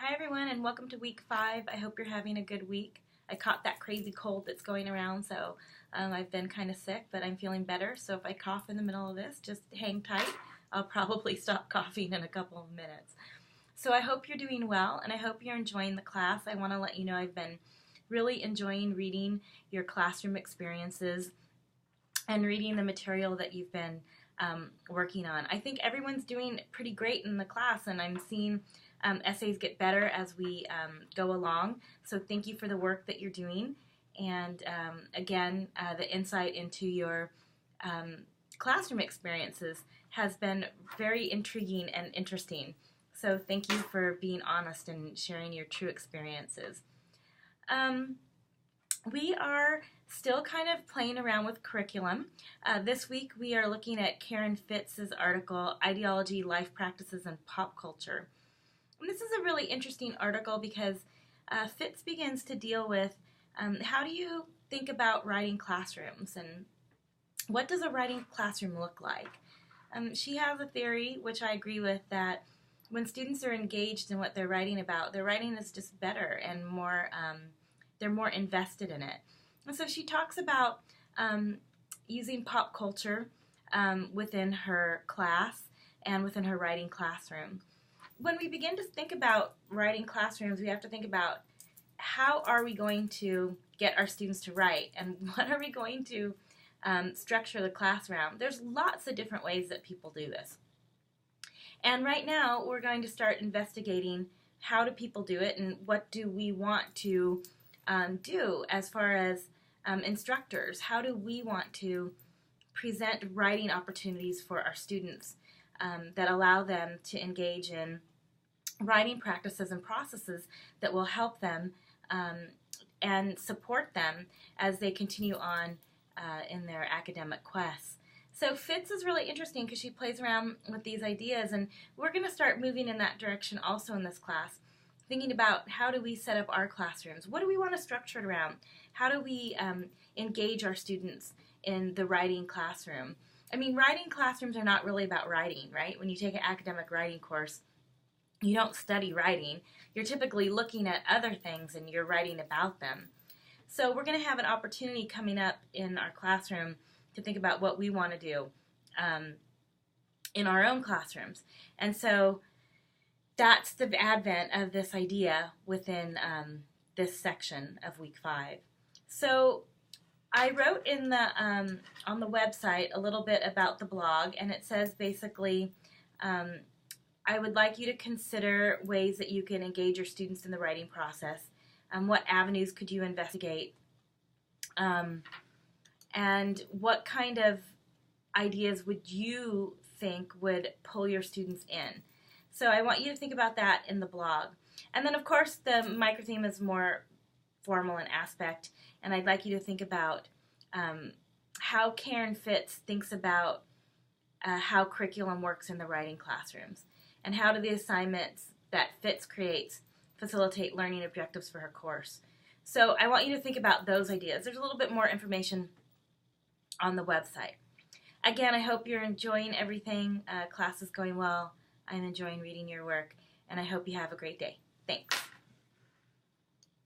Hi everyone and welcome to week 5. I hope you're having a good week. I caught that crazy cold that's going around, so I've been kind of sick, but I'm feeling better. So if I cough in the middle of this, just hang tight. I'll probably stop coughing in a couple of minutes. So I hope you're doing well and I hope you're enjoying the class. I want to let you know I've been really enjoying reading your classroom experiences and reading the material that you've been working on. I think everyone's doing pretty great in the class, and I'm seeing essays get better as we go along. So thank you for the work that you're doing, and again, the insight into your classroom experiences has been very intriguing and interesting. So thank you for being honest and sharing your true experiences. We are still kind of playing around with curriculum. This week we are looking at Karen Fitz's article, Ideology, Life Practices, and Pop Culture. And this is a really interesting article because Fitz begins to deal with how do you think about writing classrooms and what does a writing classroom look like? She has a theory, which I agree with, that when students are engaged in what they're writing about, their writing is just better and more, they're more invested in it. And so she talks about using pop culture within her class and within her writing classroom. When we begin to think about writing classrooms, we have to think about how are we going to get our students to write and what are we going to structure the class around. There's lots of different ways that people do this. And right now we're going to start investigating how do people do it and what do we want to do as far as instructors. How do we want to present writing opportunities for our students that allow them to engage in writing practices and processes that will help them and support them as they continue on in their academic quests. So Fitz is really interesting because she plays around with these ideas, and we're going to start moving in that direction also in this class, thinking about how do we set up our classrooms? What do we want to structure it around? How do we engage our students in the writing classroom? I mean, writing classrooms are not really about writing, right? When you take an academic writing course, you don't study writing. You're typically looking at other things and you're writing about them. So we're going to have an opportunity coming up in our classroom to think about what we want to do in our own classrooms. And so that's the advent of this idea within this section of week 5. So I wrote in the on the website a little bit about the blog, and it says basically I would like you to consider ways that you can engage your students in the writing process. What avenues could you investigate? And what kind of ideas would you think would pull your students in? So I want you to think about that in the blog. And then, of course, the microtheme is more formal in aspect, and I'd like you to think about how Karen Fitz thinks about how curriculum works in the writing classrooms, and how do the assignments that Fitz creates facilitate learning objectives for her course. So I want you to think about those ideas. There's a little bit more information on the website. Again, I hope you're enjoying everything. Class is going well. I'm enjoying reading your work, and I hope you have a great day. Thanks.